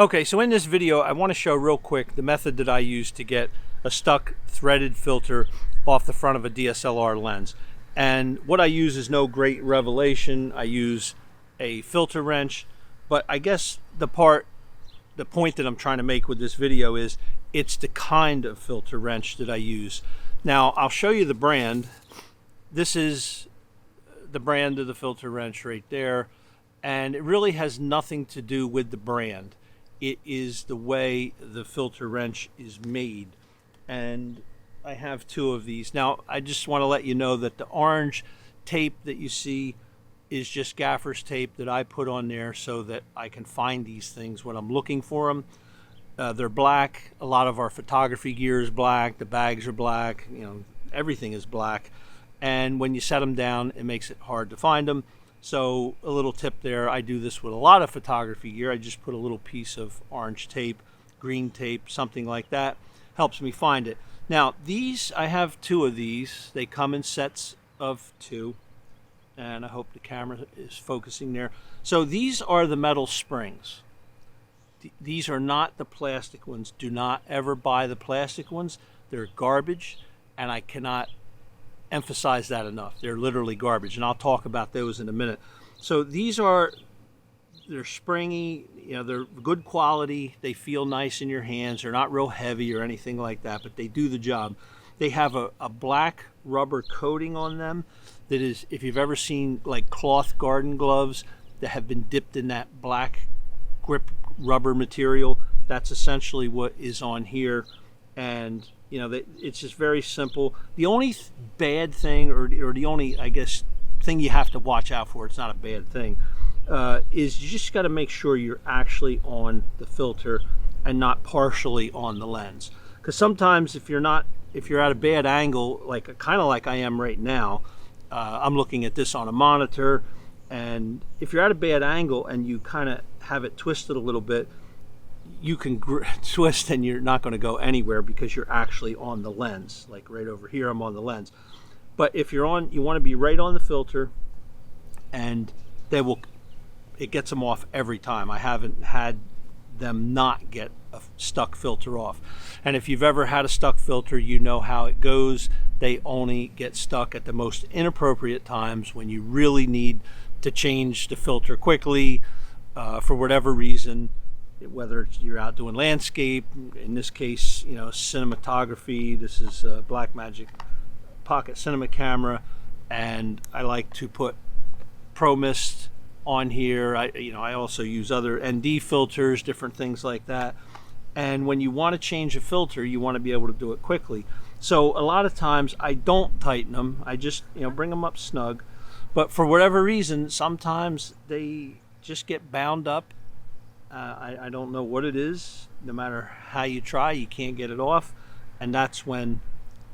Okay, so in this video, I want to show real quick the method that I use to get a stuck threaded filter off the front of a DSLR lens. And what I use is no great revelation. I use a filter wrench, but I guess the point that I'm trying to make with this video is it's the kind of filter wrench that I use. Now, I'll show you the brand. This is the brand of the filter wrench right there, and it really has nothing to do with the brand. It is the way the filter wrench is made. And I have two of these. Now, I just want to let you know that the orange tape that you see is just gaffer's tape that I put on there so that I can find these things when I'm looking for them. They're black. A lot of our photography gear is black. The bags are black. You know, everything is black. And when you set them down, it makes it hard to find them. So a little tip there, I do this with a lot of photography gear. I just put a little piece of orange tape, green tape, something like that. Helps me find it. Now these, I have two of these. They come in sets of two. And I hope the camera is focusing there. So these are the metal springs. These are not the plastic ones. Do not ever buy the plastic ones. They're garbage, and I cannot emphasize that enough. They're literally garbage, and I'll talk about those in a minute. So they're springy, you know, they're good quality, they feel nice in your hands, they're not real heavy or anything like that, but they do the job. They have a black rubber coating on them that is, if you've ever seen like cloth garden gloves that have been dipped in that black grip rubber material, that's essentially what is on here. And you know, it's just very simple. The only bad thing, or the only, I guess, thing you have to watch out for, it's not a bad thing, is you just got to make sure you're actually on the filter and not partially on the lens. Because sometimes if you're at a bad angle, like kind of like I am right now, I'm looking at this on a monitor, and if you're at a bad angle and you kind of have it twisted a little bit, you can twist and you're not going to go anywhere because you're actually on the lens. Like right over here, I'm on the lens. But if you're on, you want to be right on the filter, and it gets them off every time. I haven't had them not get a stuck filter off. And if you've ever had a stuck filter, you know how it goes. They only get stuck at the most inappropriate times when you really need to change the filter quickly for whatever reason. Whether you're out doing landscape, in this case, you know, cinematography. This is a Blackmagic Pocket Cinema camera, and I like to put Pro Mist on here. I also use other ND filters, different things like that. And when you want to change a filter, you want to be able to do it quickly. So a lot of times I don't tighten them. I just, you know, bring them up snug. But for whatever reason, sometimes they just get bound up. I don't know what it is. No matter how you try, you can't get it off. And that's when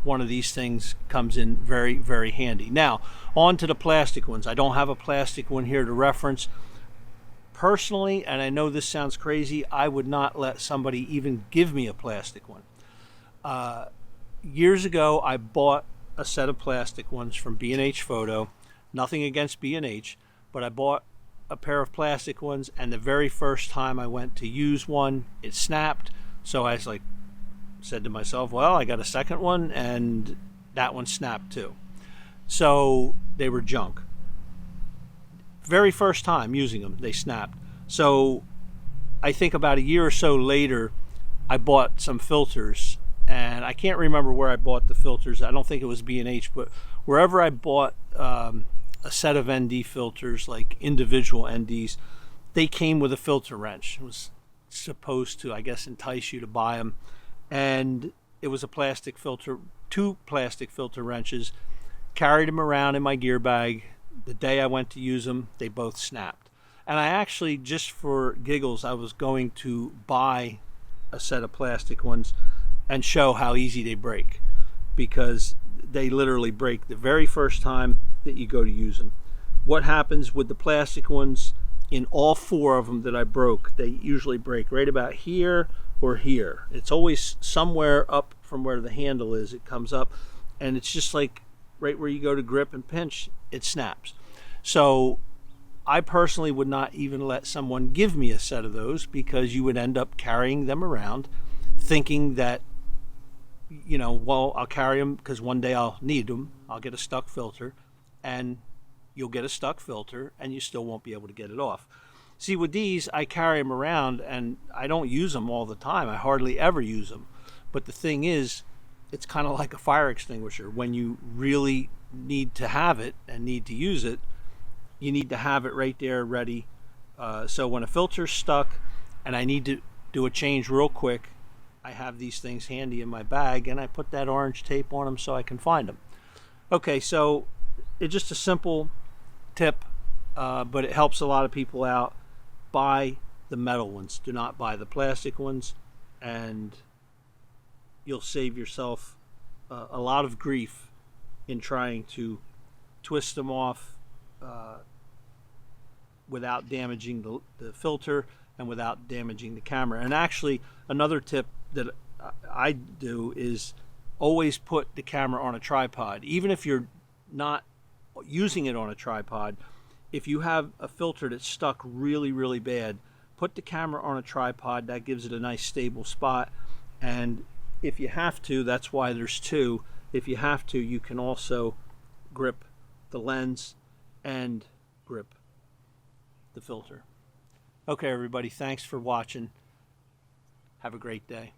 one of these things comes in very, very handy. Now, on to the plastic ones. I don't have a plastic one here to reference. Personally, and I know this sounds crazy, I would not let somebody even give me a plastic one. Years ago, I bought a set of plastic ones from B&H Photo. Nothing against B&H, but I bought a pair of plastic ones, and the very first time I went to use one, it snapped. So I was like, said to myself, well, I got a second one, and that one snapped too. So they were junk. Very first time using them, they snapped. So I think about a year or so later, I bought some filters, and I can't remember where I bought the filters. I don't think it was B&H, but wherever I bought a set of ND filters, like individual NDs, they came with a filter wrench. It was supposed to, I guess, entice you to buy them. And it was a plastic filter, two plastic filter wrenches. Carried them around in my gear bag. The day I went to use them, they both snapped. And I actually, just for giggles, I was going to buy a set of plastic ones and show how easy they break, because they literally break the very first time that you go to use them. What happens with the plastic ones, in all four of them that I broke, they usually break right about here or here. It's always somewhere up from where the handle is. It comes up, and it's just like right where you go to grip and pinch, it snaps. So I personally would not even let someone give me a set of those, because you would end up carrying them around thinking that, well, I'll carry them because one day I'll need them. I'll get a stuck filter, and you'll get a stuck filter and you still won't be able to get it off. See, with these, I carry them around and I don't use them all the time. I hardly ever use them. But the thing is, it's kind of like a fire extinguisher. When you really need to have it and need to use it, you need to have it right there ready. So when a filter's stuck and I need to do a change real quick, I have these things handy in my bag, and I put that orange tape on them so I can find them. Okay, so it's just a simple tip, but it helps a lot of people out. Buy the metal ones. Do not buy the plastic ones, and you'll save yourself a lot of grief in trying to twist them off without damaging the filter and without damaging the camera. And actually, another tip that I do is always put the camera on a tripod. Even if you're not using it on a tripod, if you have a filter that's stuck really, really bad, put the camera on a tripod. That gives it a nice stable spot. And if you have to, that's why there's two. If you have to, you can also grip the lens and grip the filter. Okay, everybody, thanks for watching. Have a great day.